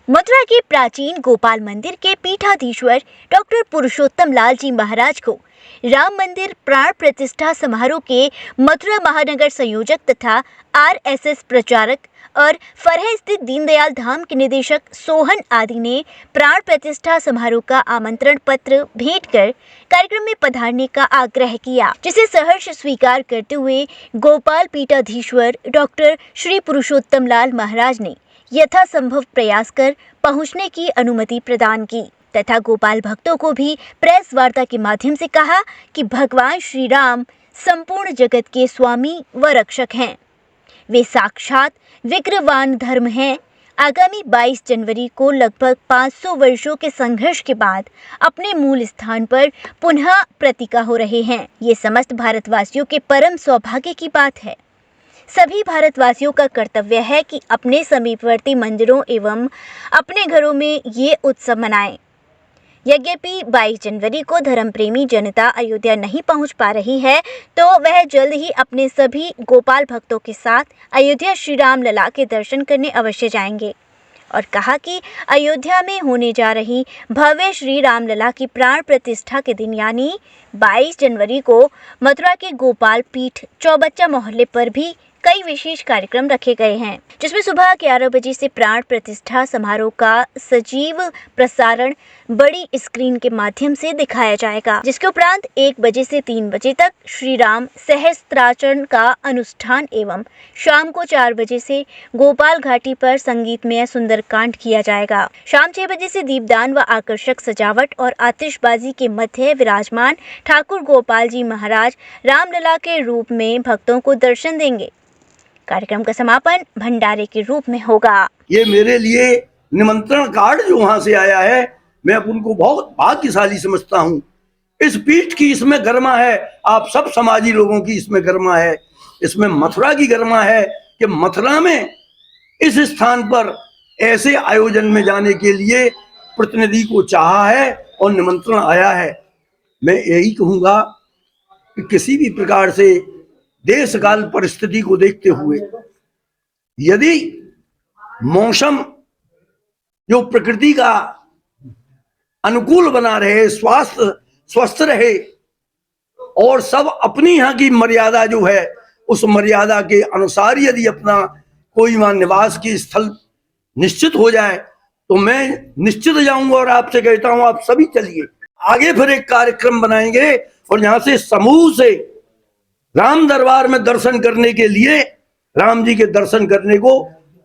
मथुरा के प्राचीन गोपाल मंदिर के पीठाधीश्वर डॉक्टर पुरुषोत्तम लाल जी महाराज को राम मंदिर प्राण प्रतिष्ठा समारोह के मथुरा महानगर संयोजक तथा आरएसएस प्रचारक और फरह स्थित दीनदयाल धाम के निदेशक सोहन आदि ने प्राण प्रतिष्ठा समारोह का आमंत्रण पत्र भेंट कर कार्यक्रम में पधारने का आग्रह किया, जिसे सहर्ष स्वीकार करते हुए गोपाल पीठाधीश्वर डॉक्टर श्री पुरुषोत्तम लाल महाराज ने यथासंभव प्रयास कर पहुंचने की अनुमति प्रदान की तथा गोपाल भक्तों को भी प्रेस वार्ता के माध्यम से कहा कि भगवान श्री राम संपूर्ण जगत के स्वामी व रक्षक हैं। वे साक्षात विग्रहवान धर्म हैं। आगामी 22 जनवरी को लगभग 500 वर्षों के संघर्ष के बाद अपने मूल स्थान पर पुनः प्रतीका हो रहे हैं। ये समस्त भारतवासियों के परम सौभाग्य की बात है। सभी भारतवासियों का कर्तव्य है कि अपने समीपवर्ती मंदिरों एवं अपने घरों में ये उत्सव मनाएं। यद्यपि 22 जनवरी को धर्मप्रेमी जनता अयोध्या नहीं पहुंच पा रही है, तो वह जल्द ही अपने सभी गोपाल भक्तों के साथ अयोध्या श्री राम लला के दर्शन करने अवश्य जाएंगे और कहा कि अयोध्या में होने जा रही भव्य श्री राम लला की प्राण प्रतिष्ठा के दिन यानी 22 जनवरी को मथुरा के गोपाल पीठ चौबच्चा मोहल्ले पर भी कई विशेष कार्यक्रम रखे गए हैं, जिसमें सुबह 11 बजे से प्राण प्रतिष्ठा समारोह का सजीव प्रसारण बड़ी स्क्रीन के माध्यम से दिखाया जाएगा, जिसके उपरांत 1 बजे से 3 बजे तक श्री राम सहस्त्राचरण का अनुष्ठान एवं शाम को 4 बजे से गोपाल घाटी पर संगीतमय सुंदरकांड किया जाएगा। शाम 6 बजे से दीपदान व आकर्षक सजावट और आतिशबाजी के मध्य विराजमान ठाकुर गोपाल जी महाराज रामलला के रूप में भक्तों को दर्शन देंगे। कार्यक्रम का समापन भंडारे के रूप में होगा। ये मेरे लिए निमंत्रण कार्ड जो वहां से आया है, मैं उनको बहुत भाग्यशाली समझता हूँ। इस पीठ की इसमें गरिमा है, आप सब समाजी लोगों की इसमें गरिमा है, इसमें मथुरा की गरिमा है कि मथुरा में इस स्थान पर ऐसे आयोजन में जाने के लिए प्रतिनिधि को चाहा है और निमंत्रण आया है। मैं यही कहूँगा कि किसी भी प्रकार से देश काल परिस्थिति को देखते हुए यदि मौसम जो प्रकृति का अनुकूल बना रहे, स्वास्थ्य स्वस्थ रहे और सब अपनी यहाँ की मर्यादा जो है उस मर्यादा के अनुसार यदि अपना कोई वहां निवास की स्थल निश्चित हो जाए तो मैं निश्चित जाऊंगा और आपसे कहता हूं आप सभी चलिए। आगे फिर एक कार्यक्रम बनाएंगे और यहाँ से समूह से राम दरबार में दर्शन करने के लिए, राम जी के दर्शन करने को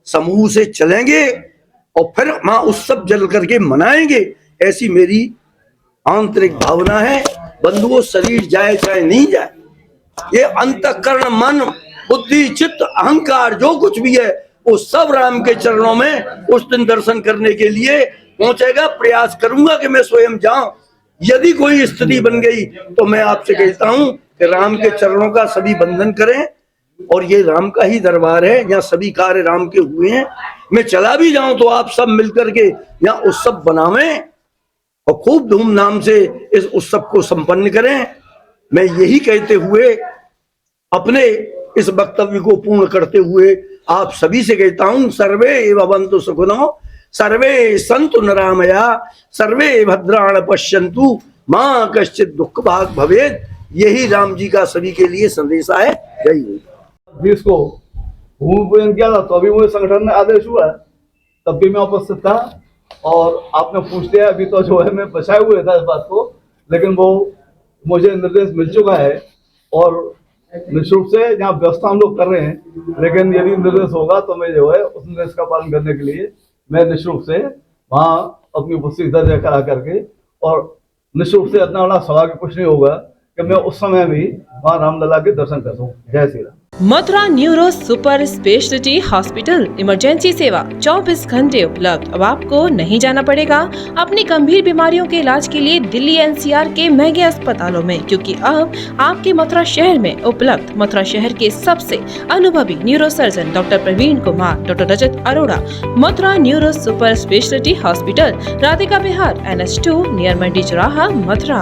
समूह से चलेंगे और फिर वहां उत्सव जल करके मनाएंगे। ऐसी मेरी आंतरिक भावना है। बंधुओं, शरीर जाए चाहे नहीं जाए, ये अंतःकरण, मन, बुद्धि, चित्त, अहंकार जो कुछ भी है वो सब राम के चरणों में उस दिन दर्शन करने के लिए पहुंचेगा। प्रयास करूंगा कि मैं स्वयं जाऊं। यदि कोई स्थिति बन गई तो मैं आपसे कहता हूं कि राम के चरणों का सभी बंधन करें और ये राम का ही दरबार है, यहाँ सभी कार्य राम के हुए हैं। मैं चला भी जाऊं तो आप सब मिलकर के यहाँ उत्सव बनावें और खूब धूमधाम से इस उत्सव को संपन्न करें। मैं यही कहते हुए अपने इस वक्तव्य को पूर्ण करते हुए आप सभी से कहता हूं, सर्वे भवन्तु सुखिनो, सर्वे सन्तु निरामया, सर्वे भद्राणि पश्यन्तु, मां कश्चित् दुःख भाग् भवेत्। यही राम जी का सभी के लिए संदेशा है। जय हिंद। 20 को भूमि पूजन किया था तो अभी मुझे संगठन में आदेश हुआ, तब भी मैं उपस्थित था और आपने पूछ लिया। अभी तो जो है मैं बचाए हुए था इस बात को, लेकिन वो मुझे निर्देश मिल चुका है और निश्चित रूप से यहाँ व्यवस्था हम लोग कर रहे हैं, लेकिन यदि निर्देश होगा तो मैं जो है उस निर्देश का पालन करने के लिए मैं निश्चित रूप से वहाँ अपनी उपस्थिति दर्ज करा करके, और निश्चित रूप से इतना बड़ा सौभाग्य कुछ नहीं होगा कि मैं उस समय भी वहाँ रामलला के दर्शन कर सकूं। जय Shri Ram. Mathura neuro super speciality hospital emergency सेवा 24 घंटे उपलब्ध। अब आपको नहीं जाना पड़ेगा अपनी गंभीर बीमारियों के इलाज के लिए दिल्ली एनसीआर के महंगे अस्पतालों में, क्योंकि अब आपके मथुरा शहर में उपलब्ध मथुरा शहर के सबसे अनुभवी neuro surgeon doctor Praveen Kumar, doctor Rajat Arora. Mathura neuro super speciality hospital, Radhika Vihar, NH2 near Mandi Chauraha, Mathura.